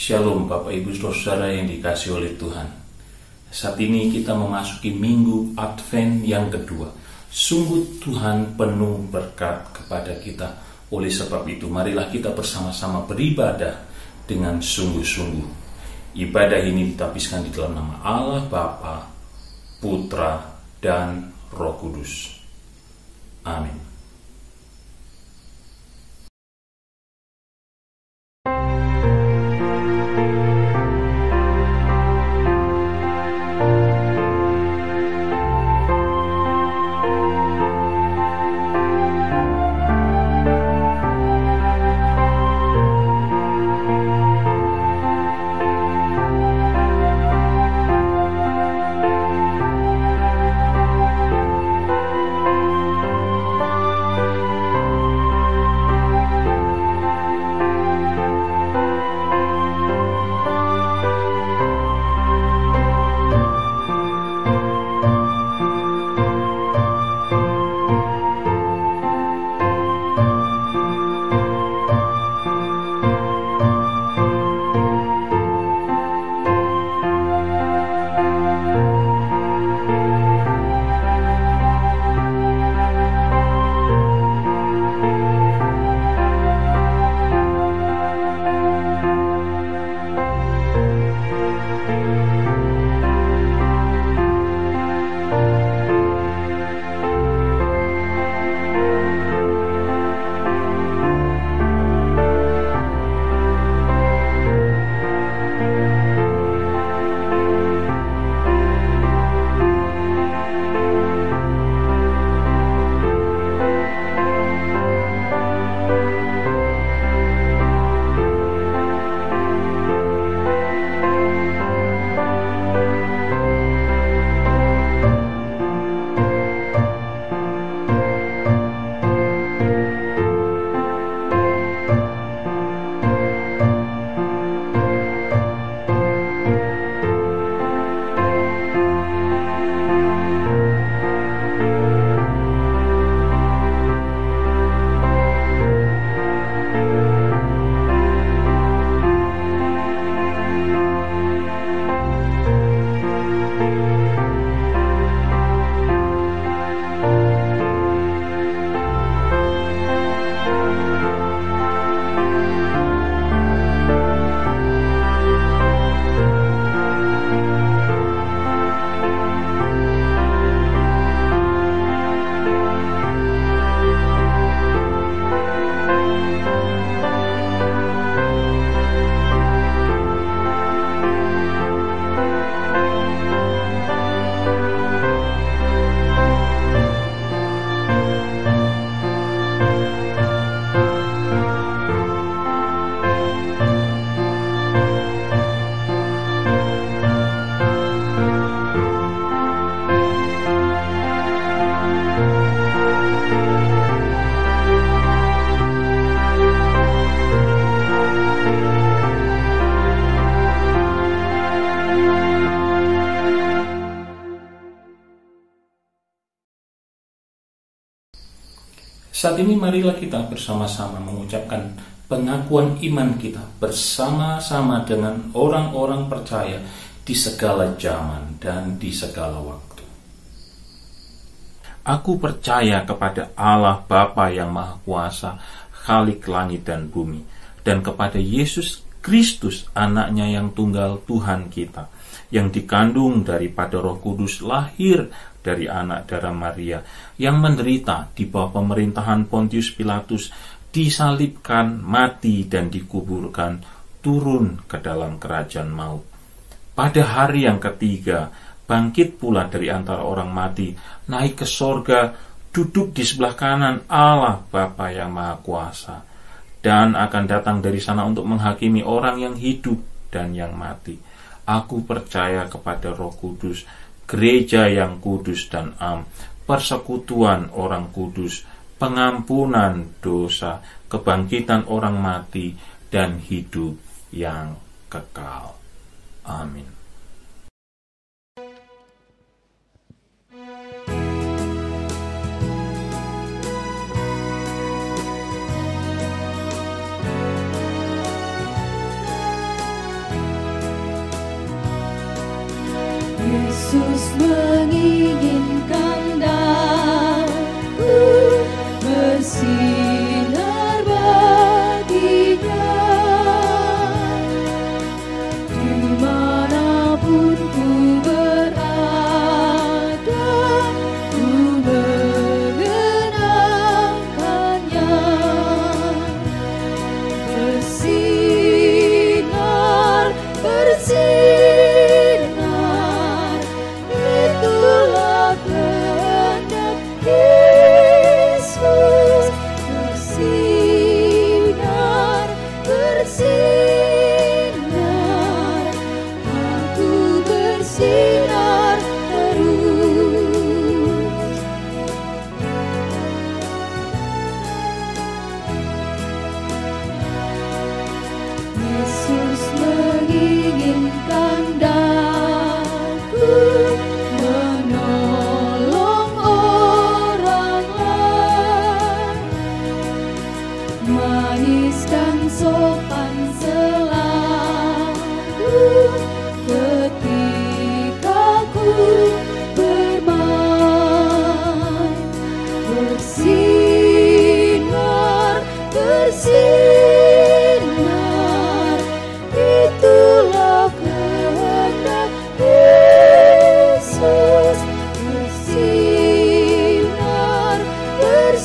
Shalom Bapak Ibu Saudara yang dikasihi oleh Tuhan. Saat ini kita memasuki minggu Advent yang kedua. Sungguh Tuhan penuh berkat kepada kita. Oleh sebab itu marilah kita bersama-sama beribadah dengan sungguh-sungguh. Ibadah ini ditapiskan di dalam nama Allah Bapa, Putra, dan Roh Kudus. Amin. Saat ini marilah kita bersama-sama mengucapkan pengakuan iman kita bersama-sama dengan orang-orang percaya di segala zaman dan di segala waktu. Aku percaya kepada Allah Bapa yang Maha Kuasa, Khalik langit dan bumi, dan kepada Yesus Kristus, anaknya yang tunggal Tuhan kita, yang dikandung daripada Roh Kudus, lahir dari anak darah Maria, yang menderita di bawah pemerintahan Pontius Pilatus, disalibkan, mati, dan dikuburkan, turun ke dalam kerajaan maut. Pada hari yang ketiga, bangkit pula dari antara orang mati, naik ke sorga, duduk di sebelah kanan Allah Bapa yang Maha Kuasa, dan akan datang dari sana untuk menghakimi orang yang hidup dan yang mati. Aku percaya kepada Roh Kudus, gereja yang kudus dan am, persekutuan orang kudus, pengampunan dosa, kebangkitan orang mati, dan hidup yang kekal. Amin.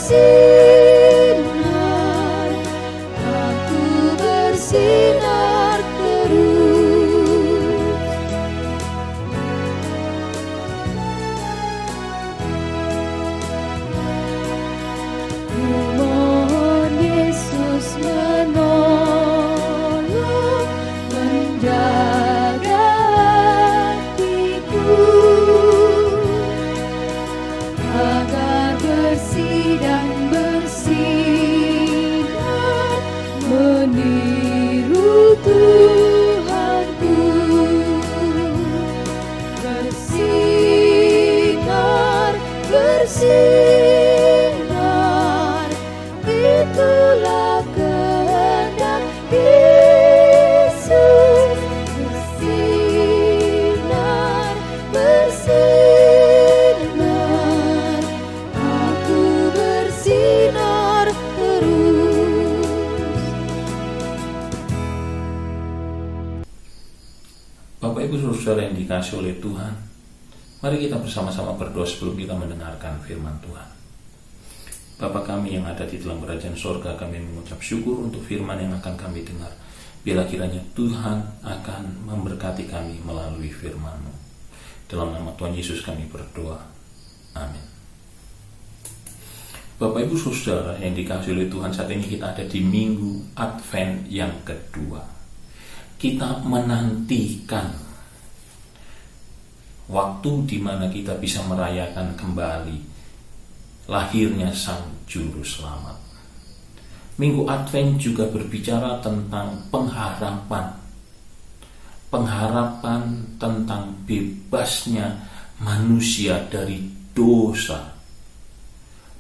bersinar, aku bersinar terus. Ku mohon Yesus menolong, menjaga hatiku agar bersih dan bersinar, meniru Tuhanku. Bersinar, bersinar, itulah kehendak Yesus. Bersinar, bersinar, aku bersinar terus. Bapak Ibu Saudara yang dikasihi oleh Tuhan, mari kita bersama-sama berdoa sebelum kita mendengarkan firman Tuhan. Bapa kami yang ada di dalam kerajaan sorga, kami mengucap syukur untuk firman yang akan kami dengar. Bila kiranya Tuhan akan memberkati kami melalui firman-Mu. Dalam nama Tuhan Yesus kami berdoa. Amin. Bapak Ibu Saudara yang dikasihi oleh Tuhan, saat ini kita ada di minggu Advent yang kedua. Kita menantikan waktu di mana kita bisa merayakan kembali lahirnya Sang Juru Selamat. Minggu Advent juga berbicara tentang pengharapan. Pengharapan tentang bebasnya manusia dari dosa.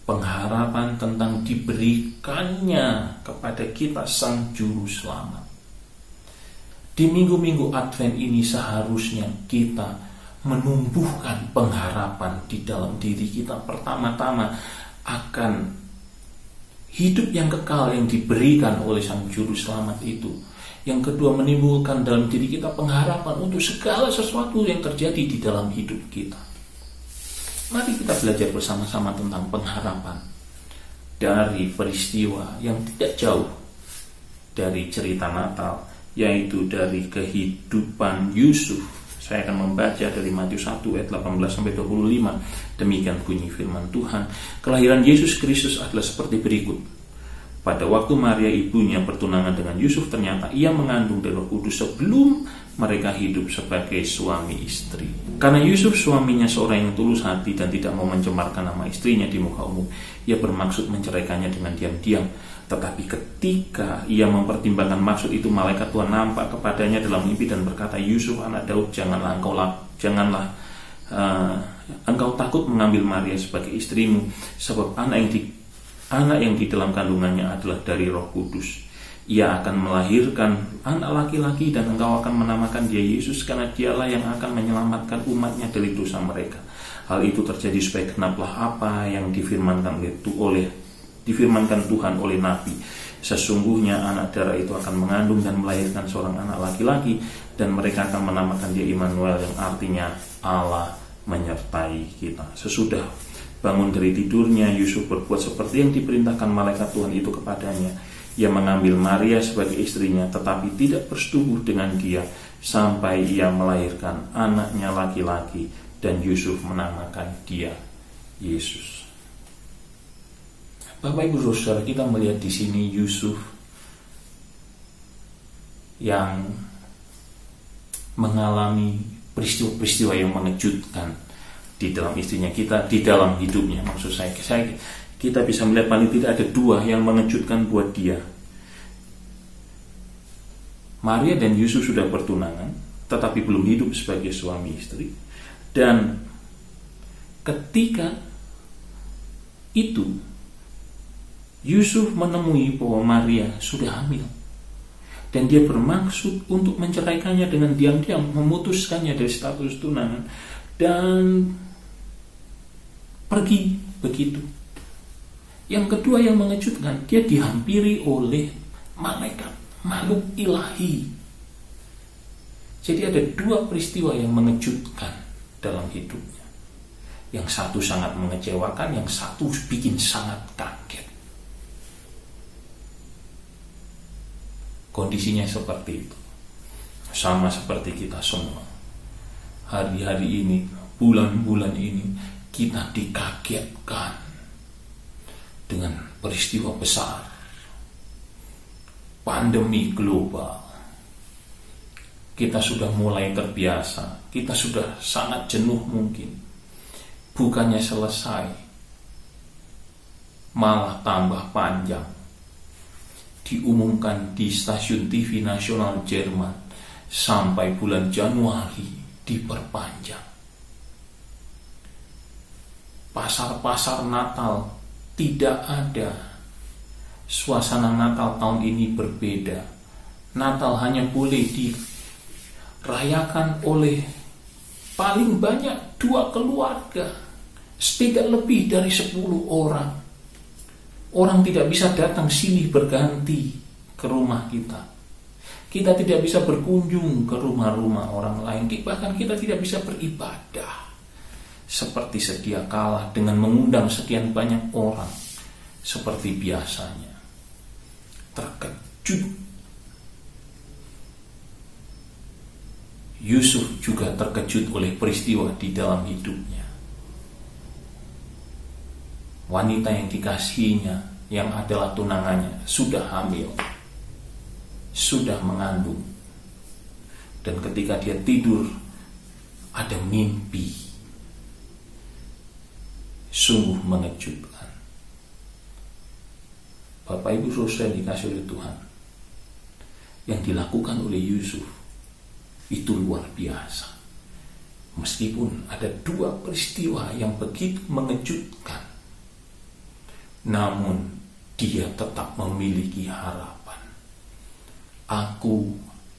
Pengharapan tentang diberikannya kepada kita Sang Juru Selamat. Di minggu-minggu Advent ini seharusnya kita menumbuhkan pengharapan di dalam diri kita. Pertama-tama akan hidup yang kekal yang diberikan oleh Sang Juru Selamat itu. Yang kedua, menimbulkan dalam diri kita pengharapan untuk segala sesuatu yang terjadi di dalam hidup kita. Mari kita belajar bersama-sama tentang pengharapan dari peristiwa yang tidak jauh dari cerita Natal, yaitu dari kehidupan Yusuf. Saya akan membaca dari Matius 1 ayat 18-25. Demikian bunyi firman Tuhan. Kelahiran Yesus Kristus adalah seperti berikut. Pada waktu Maria ibunya bertunangan dengan Yusuf, ternyata ia mengandung dari Roh Kudus sebelum mereka hidup sebagai suami istri. Karena Yusuf suaminya seorang yang tulus hati dan tidak mau mencemarkan nama istrinya di muka umum, ia bermaksud menceraikannya dengan diam-diam. Tetapi ketika ia mempertimbangkan maksud itu, malaikat Tuhan nampak kepadanya dalam mimpi dan berkata, Yusuf anak Daud, janganlah engkau takut mengambil Maria sebagai istrimu, sebab anak yang di dalam kandungannya adalah dari Roh Kudus. Ia akan melahirkan anak laki-laki dan engkau akan menamakan dia Yesus, karena dialah yang akan menyelamatkan umatnya dari dosa mereka. Hal itu terjadi supaya genaplah apa yang difirmankan Tuhan oleh Nabi. Sesungguhnya anak darah itu akan mengandung dan melahirkan seorang anak laki-laki, dan mereka akan menamakan dia Immanuel, yang artinya Allah menyertai kita. Sesudah bangun dari tidurnya, Yusuf berbuat seperti yang diperintahkan malaikat Tuhan itu kepadanya. Ia mengambil Maria sebagai istrinya, tetapi tidak bersetubuh dengan dia sampai ia melahirkan anaknya laki-laki, dan Yusuf menamakan dia Yesus. Bapak Ibu Saudara, kita melihat di sini Yusuf yang mengalami peristiwa-peristiwa yang mengejutkan di dalam istrinya, kita di dalam hidupnya. Maksud saya kita bisa melihat paling tidak ada dua yang mengejutkan buat dia. Maria dan Yusuf sudah bertunangan, tetapi belum hidup sebagai suami istri. Dan ketika itu Yusuf menemui bahwa Maria sudah hamil, dan dia bermaksud untuk menceraikannya dengan diam-diam, memutuskannya dari status tunangan, dan pergi begitu. Yang kedua yang mengejutkan, dia dihampiri oleh malaikat, makhluk ilahi. Jadi ada dua peristiwa yang mengejutkan dalam hidupnya. Yang satu sangat mengecewakan, yang satu bikin sangat kaget. Kondisinya seperti itu. Sama seperti kita semua. Hari-hari ini, bulan-bulan ini, kita dikagetkan dengan peristiwa besar. Pandemi global. Kita sudah mulai terbiasa. Kita sudah sangat jenuh mungkin. Bukannya selesai, malah tambah panjang. Diumumkan di stasiun TV nasional Jerman sampai bulan Januari diperpanjang. Pasar-pasar Natal tidak ada. Suasana Natal tahun ini berbeda. Natal hanya boleh dirayakan oleh paling banyak 2 keluarga, tidak lebih dari 10 orang. Orang tidak bisa datang silih berganti ke rumah kita. Kita tidak bisa berkunjung ke rumah-rumah orang lain. Bahkan kita tidak bisa beribadah seperti sedia kala dengan mengundang sekian banyak orang seperti biasanya. Terkejut. Yusuf juga terkejut oleh peristiwa di dalam hidupnya. Wanita yang dikasihinya, yang adalah tunangannya, sudah hamil, sudah mengandung. Dan ketika dia tidur, ada mimpi. Sungguh mengejutkan. Bapak Ibu Saudara dikasih oleh Tuhan, yang dilakukan oleh Yusuf itu luar biasa. Meskipun ada 2 peristiwa yang begitu mengejutkan, namun dia tetap memiliki harapan. Aku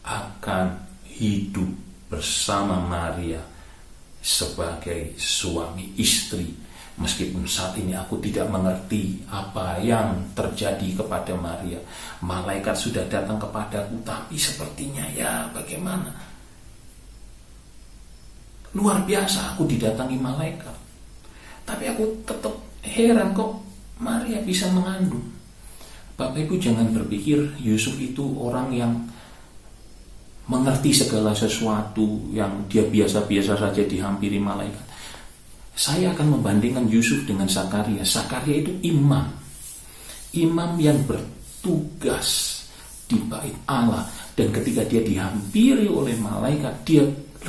akan hidup bersama Maria sebagai suami istri. Meskipun saat ini aku tidak mengerti apa yang terjadi kepada Maria. Malaikat sudah datang kepadaku, tapi sepertinya ya bagaimana? Luar biasa aku didatangi malaikat. Tapi aku tetap heran kok Maria bisa mengandung. Bapak Ibu jangan berpikir Yusuf itu orang yang mengerti segala sesuatu, yang dia biasa-biasa saja dihampiri malaikat. Saya akan membandingkan Yusuf dengan Zakaria. Zakaria itu imam. Imam yang bertugas di bait Allah. Dan ketika dia dihampiri oleh malaikat, dia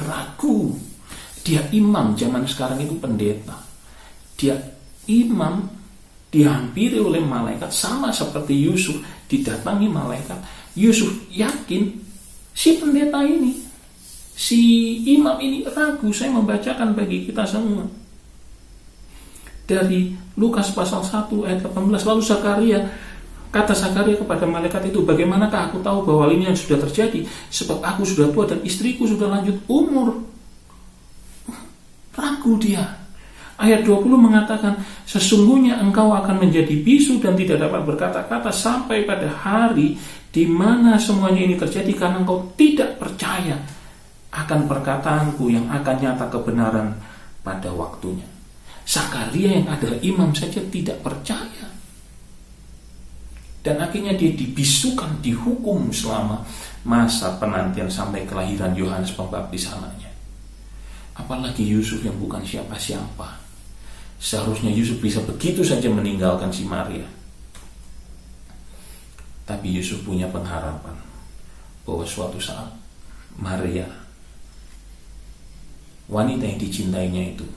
ragu. Dia imam, zaman sekarang itu pendeta. Dia imam, dihampiri oleh malaikat, sama seperti Yusuf didatangi malaikat. Yusuf yakin si pendeta ini, si imam ini ragu. Saya membacakan bagi kita semua dari Lukas pasal 1 ayat 18. Lalu kata Zakaria kepada malaikat itu, bagaimanakah aku tahu bahwa ini yang sudah terjadi? Sebab aku sudah tua dan istriku sudah lanjut umur. Ragu dia. Ayat 20 mengatakan, sesungguhnya engkau akan menjadi bisu dan tidak dapat berkata-kata sampai pada hari di mana semuanya ini terjadi, karena engkau tidak percaya akan perkataanku yang akan nyata kebenaran pada waktunya. Zakaria yang adalah imam saja tidak percaya. Dan akhirnya dia dibisukan, dihukum selama masa penantian sampai kelahiran Yohanes Pembaptis anaknya. Apalagi Yusuf yang bukan siapa-siapa. Seharusnya Yusuf bisa begitu saja meninggalkan si Maria. Tapi Yusuf punya pengharapan bahwa suatu saat Maria, wanita yang dicintainya itu,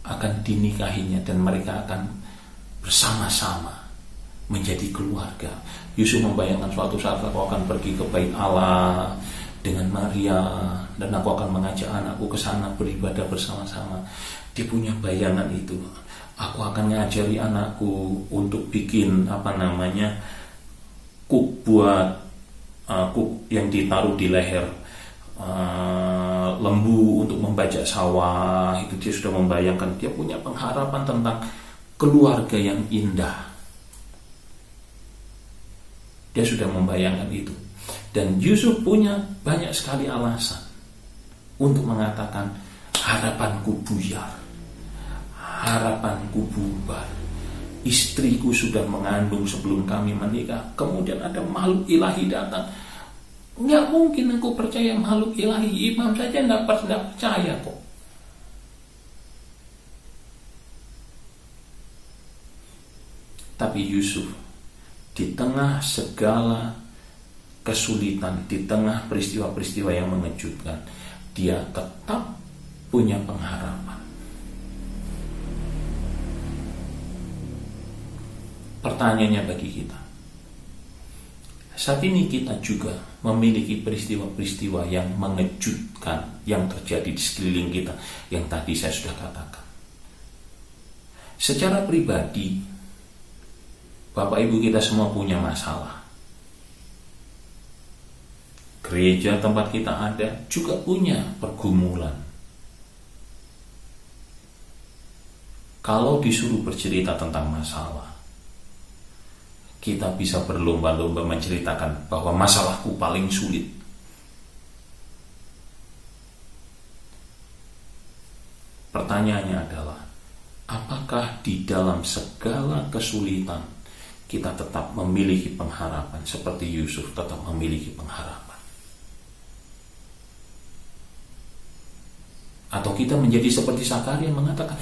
akan dinikahinya dan mereka akan bersama-sama menjadi keluarga. Yusuf membayangkan suatu saat aku akan pergi ke bait Allah dengan Maria, dan aku akan mengajak anakku ke sana beribadah bersama-sama. Dia punya bayangan itu. Aku akan ngajari anakku untuk bikin kuk buat kuk yang ditaruh di leher lembu untuk membajak sawah. Itu dia sudah membayangkan. Dia punya pengharapan tentang keluarga yang indah. Dia sudah membayangkan itu. Dan Yusuf punya banyak sekali alasan untuk mengatakan harapanku buyar. harapanku bubar. Istriku sudah mengandung sebelum kami menikah. Kemudian ada makhluk ilahi datang. Nggak mungkin aku percaya makhluk ilahi. Imam saja nggak percaya kok. Tapi Yusuf, di tengah segala kesulitan, di tengah peristiwa-peristiwa yang mengejutkan, dia tetap punya pengharapan. Pertanyaannya bagi kita, saat ini kita juga memiliki peristiwa-peristiwa yang mengejutkan yang terjadi di sekeliling kita, yang tadi saya sudah katakan. Secara pribadi, Bapak Ibu kita semua punya masalah. Gereja tempat kita ada juga punya pergumulan. Kalau disuruh bercerita tentang masalah, kita bisa berlomba-lomba menceritakan bahwa masalahku paling sulit. Pertanyaannya adalah, apakah di dalam segala kesulitan kita tetap memiliki pengharapan seperti Yusuf tetap memiliki pengharapan? Atau kita menjadi seperti Zakaria yang mengatakan,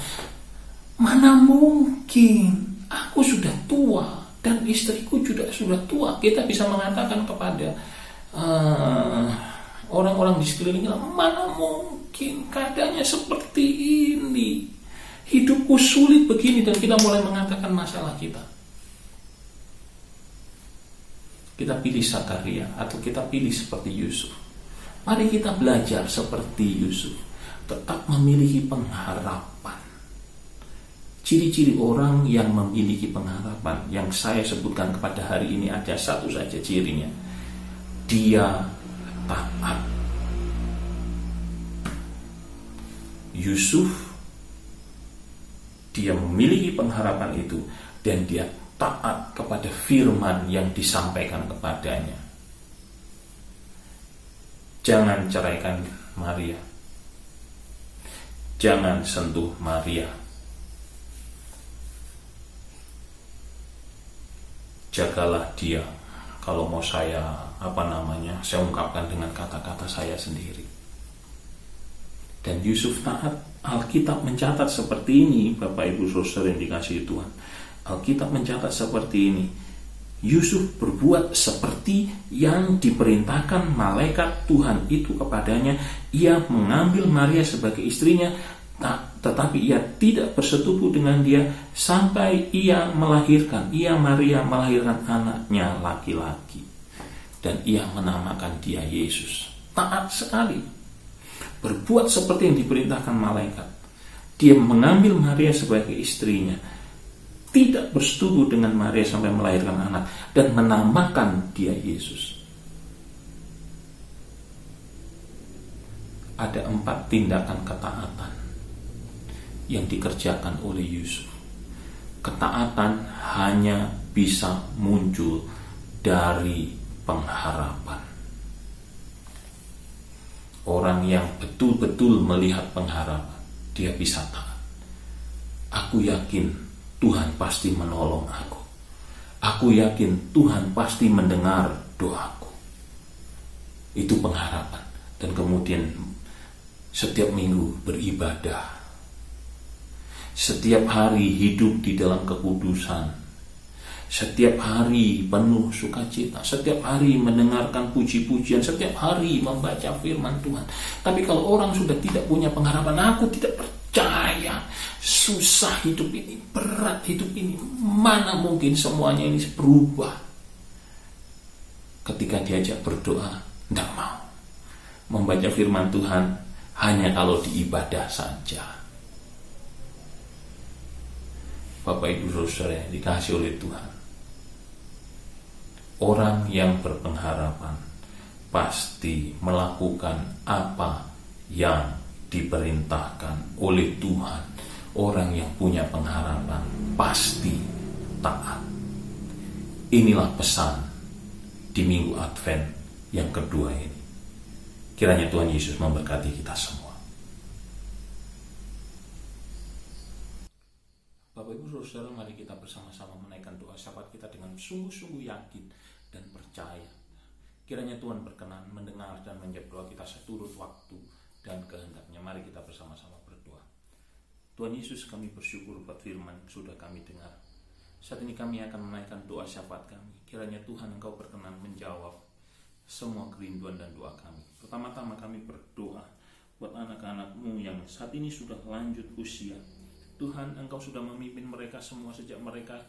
mana mungkin, aku sudah tua dan istriku juga sudah tua. Kita bisa mengatakan kepada orang-orang di sekeliling kita, mana mungkin keadaannya seperti ini, hidupku sulit begini, dan kita mulai mengatakan masalah kita. Kita pilih Zakaria atau kita pilih seperti Yusuf? Mari kita belajar seperti Yusuf, tetap memiliki pengharapan. Ciri-ciri orang yang memiliki pengharapan yang saya sebutkan kepada hari ini ada satu saja cirinya. Dia taat. Yusuf, dia memiliki pengharapan itu dan dia taat kepada firman yang disampaikan kepadanya. Jangan ceraikan Maria. Jangan sentuh Maria. Jagalah dia. Kalau mau saya saya ungkapkan dengan kata-kata saya sendiri. Dan Yusuf taat. Alkitab mencatat seperti ini, Bapak Ibu Saudara yang dikasihi Tuhan. Alkitab mencatat seperti ini. Yusuf berbuat seperti yang diperintahkan malaikat Tuhan itu kepadanya. Ia mengambil Maria sebagai istrinya, tetapi ia tidak bersetubuh dengan dia sampai ia Maria melahirkan anaknya laki-laki, dan ia menamakan dia Yesus. Taat sekali, berbuat seperti yang diperintahkan malaikat. Dia mengambil Maria sebagai istrinya, tidak bersetubuh dengan Maria sampai melahirkan anak, dan menamakan dia Yesus. Ada 4 tindakan ketaatan yang dikerjakan oleh Yusuf. Ketaatan hanya bisa muncul dari pengharapan. Orang yang betul-betul melihat pengharapan, dia bisa taat. Aku yakin Tuhan pasti menolong aku. Aku yakin Tuhan pasti mendengar doaku. Itu pengharapan. Dan kemudian setiap minggu beribadah, setiap hari hidup di dalam kekudusan, setiap hari penuh sukacita, setiap hari mendengarkan puji-pujian, setiap hari membaca firman Tuhan. Tapi kalau orang sudah tidak punya pengharapan, aku tidak percaya, susah hidup ini, berat hidup ini, mana mungkin semuanya ini berubah. Ketika diajak berdoa, tidak mau. Membaca firman Tuhan hanya kalau diibadah saja. Bapak Ibu Saudara yang dikasihi oleh Tuhan, orang yang berpengharapan pasti melakukan apa yang diperintahkan oleh Tuhan. Orang yang punya pengharapan pasti taat. Inilah pesan di Minggu Advent yang kedua ini. Kiranya Tuhan Yesus memberkati kita semua. Bapak Ibu Saudara, mari kita bersama-sama menaikkan doa syafaat kita dengan sungguh-sungguh yakin dan percaya. Kiranya Tuhan berkenan mendengar dan menjawab doa kita seturut waktu dan kehendaknya. Mari kita bersama-sama berdoa. Tuhan Yesus, kami bersyukur buat firman yang sudah kami dengar. Saat ini kami akan menaikkan doa syafaat kami. Kiranya Tuhan Engkau berkenan menjawab semua kerinduan dan doa kami. Pertama-tama kami berdoa buat anak-anak-Mu yang saat ini sudah lanjut usia. Tuhan, Engkau sudah memimpin mereka semua sejak mereka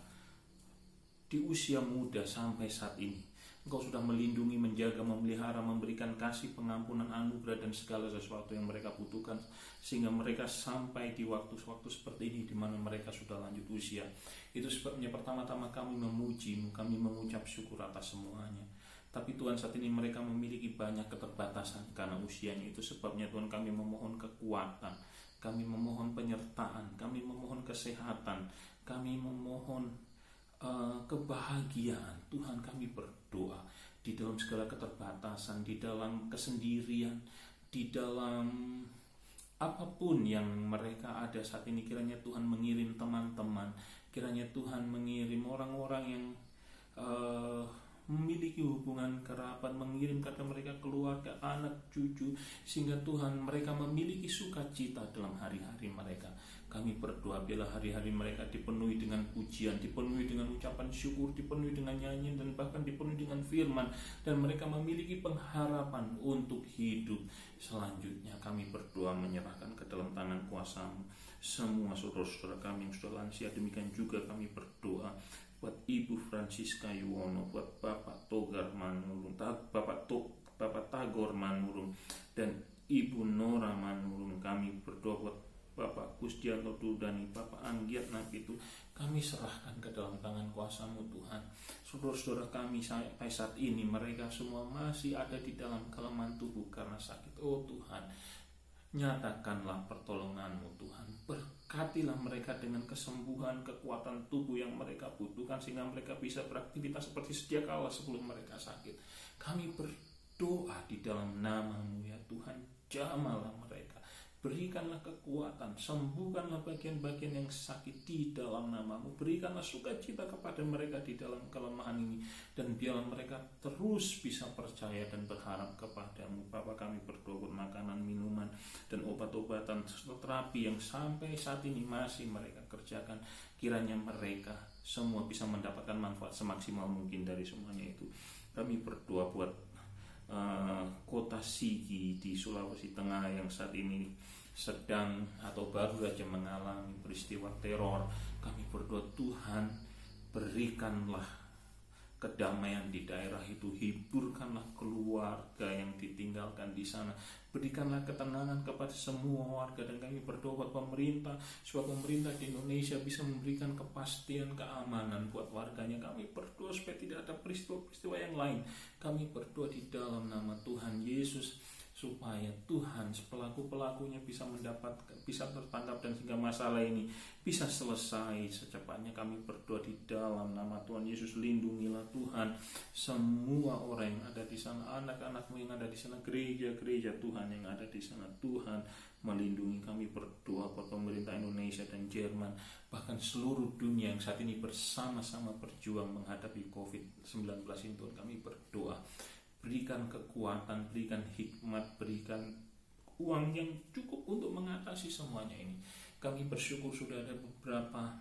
di usia muda sampai saat ini. Engkau sudah melindungi, menjaga, memelihara, memberikan kasih, pengampunan, anugerah, dan segala sesuatu yang mereka butuhkan, sehingga mereka sampai di waktu-waktu seperti ini di mana mereka sudah lanjut usia. Itu sebabnya pertama-tama kami memuji-Mu, kami mengucap syukur atas semuanya. Tapi Tuhan, saat ini mereka memiliki banyak keterbatasan karena usianya. Itu sebabnya Tuhan, kami memohon kekuatan, kami memohon penyertaan, kami memohon kesehatan, kami memohon kebahagiaan. Tuhan, kami berdoa di dalam segala keterbatasan, di dalam kesendirian, di dalam apapun yang mereka ada saat ini. Kiranya Tuhan mengirim teman-teman, kiranya Tuhan mengirim orang-orang yang memiliki hubungan kerabat, mengirim kepada mereka keluarga, anak, cucu, sehingga Tuhan mereka memiliki sukacita dalam hari-hari mereka. Kami berdoa biarlah hari-hari mereka dipenuhi dengan pujian, dipenuhi dengan ucapan syukur, dipenuhi dengan nyanyian, dan bahkan dipenuhi dengan firman, dan mereka memiliki pengharapan untuk hidup selanjutnya. Kami berdoa menyerahkan ke dalam tangan kuasa-Mu semua saudara-saudara kami yang sudah lansia. Demikian juga kami berdoa buat Ibu Francisca Yuwono, buat Bapak Togar Manurung, Bapak Tagor Manurung, dan Ibu Nora Manurung. Kami berdoa buat Bapak Kusdianto Dudani, Bapak Anggiat Napitu. Kami serahkan ke dalam tangan kuasa-Mu Tuhan. Saudara-saudara kami sampai saat ini mereka semua masih ada di dalam kelemahan tubuh karena sakit. Oh Tuhan, nyatakanlah pertolongan-Mu Tuhan. Berkatilah mereka dengan kesembuhan, kekuatan tubuh yang mereka butuhkan, sehingga mereka bisa beraktivitas seperti sedia kala sebelum mereka sakit. Kami berdoa di dalam nama-Mu ya Tuhan, jamahlah mereka, berikanlah kekuatan, sembuhkanlah bagian-bagian yang sakit di dalam nama-Mu, berikanlah sukacita kepada mereka di dalam kelemahan ini, dan biarlah mereka terus bisa percaya dan berharap kepada-Mu. Bapa, kami berdoa buat makanan, minuman, dan obat-obatan terapi yang sampai saat ini masih mereka kerjakan. Kiranya mereka semua bisa mendapatkan manfaat semaksimal mungkin dari semuanya itu. Kami berdoa buat kota Sigi di Sulawesi Tengah yang saat ini sedang atau baru saja mengalami peristiwa teror. Kami berdoa Tuhan, berikanlah kedamaian di daerah itu, hiburkanlah keluarga yang ditinggalkan di sana, berikanlah ketenangan kepada semua warga. Dan kami berdoa buat pemerintah, supaya pemerintah di Indonesia bisa memberikan kepastian keamanan buat warganya. Kami berdoa supaya tidak ada peristiwa-peristiwa yang lain. Kami berdoa di dalam nama Tuhan Yesus, supaya Tuhan pelaku-pelakunya bisa tertangkap, dan sehingga masalah ini bisa selesai secepatnya. Kami berdoa di dalam nama Tuhan Yesus, lindungilah Tuhan semua orang yang ada di sana, anak-anak-Mu yang ada di sana, gereja-gereja Tuhan yang ada di sana. Tuhan melindungi. Kami berdoa buat pemerintah Indonesia dan Jerman, bahkan seluruh dunia yang saat ini bersama-sama berjuang menghadapi COVID-19 ini. Tuhan, kami berdoa, berikan kekuatan, berikan hikmat, berikan uang yang cukup untuk mengatasi semuanya ini. Kami bersyukur sudah ada beberapa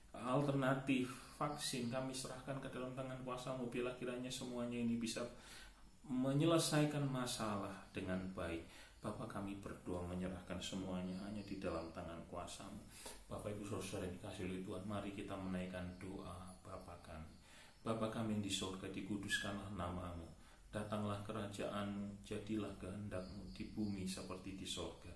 alternatif vaksin. Kami serahkan ke dalam tangan kuasa-Mu. Bila kiranya semuanya ini bisa menyelesaikan masalah dengan baik. Bapak, kami berdoa menyerahkan semuanya hanya di dalam tangan kuasa-Mu. Bapak, Ibu, Saudara yang dikasihi oleh Tuhan, mari kita menaikkan doa Bapa kami. Bapa kami yang di surga, dikuduskanlah nama-Mu. Datanglah kerajaan-Mu, jadilah kehendak-Mu di bumi seperti di surga.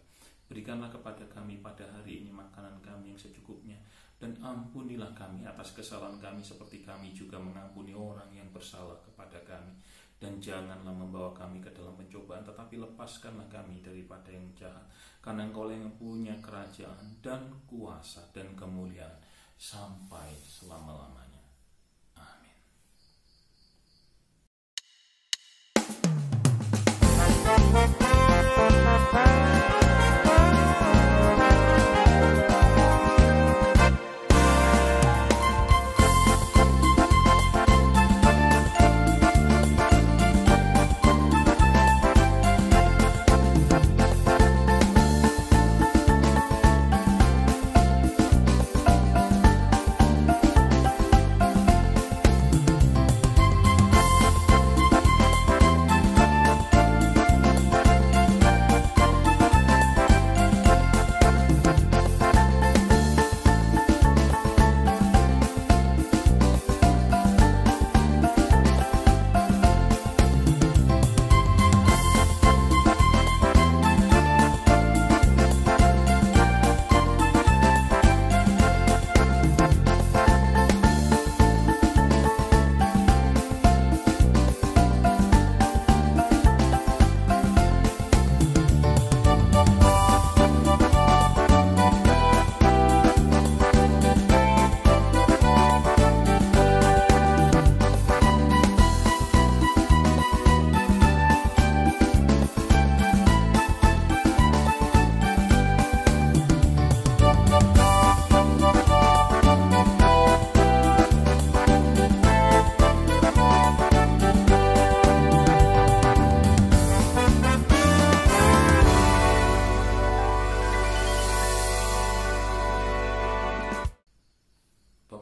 Berikanlah kepada kami pada hari ini makanan kami yang secukupnya, dan ampunilah kami atas kesalahan kami seperti kami juga mengampuni orang yang bersalah kepada kami. Dan janganlah membawa kami ke dalam pencobaan, tetapi lepaskanlah kami daripada yang jahat. Karena Engkau yang punya kerajaan dan kuasa dan kemuliaan sampai selama-lamanya.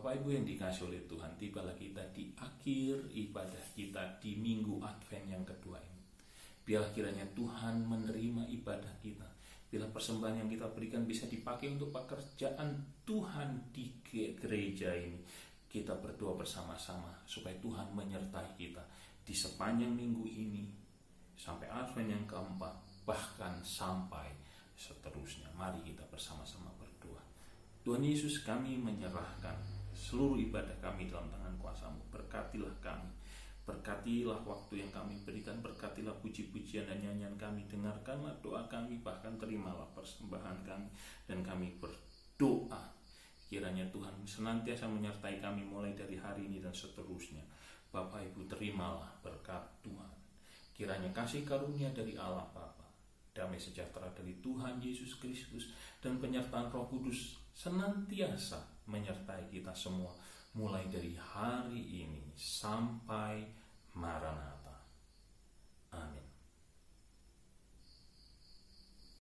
Bapak Ibu yang dikasihi oleh Tuhan, tibalah kita di akhir ibadah kita di minggu Advent yang kedua ini. Biarlah kiranya Tuhan menerima ibadah kita. Bila persembahan yang kita berikan bisa dipakai untuk pekerjaan Tuhan di gereja ini. Kita berdoa bersama-sama supaya Tuhan menyertai kita di sepanjang minggu ini sampai Advent yang keempat, bahkan sampai seterusnya. Mari kita bersama-sama berdoa. Tuhan Yesus, kami menyerahkan seluruh ibadah kami dalam tangan kuasa-Mu. Berkatilah kami, berkatilah waktu yang kami berikan, berkatilah puji-pujian dan nyanyian kami, dengarkanlah doa kami, bahkan terimalah persembahan kami. Dan kami berdoa kiranya Tuhan senantiasa menyertai kami mulai dari hari ini dan seterusnya. Bapak Ibu, terimalah berkat Tuhan. Kiranya kasih karunia dari Allah Bapa, damai sejahtera dari Tuhan Yesus Kristus, dan penyertaan Roh Kudus senantiasa menyertai kita semua mulai dari hari ini sampai Maranatha.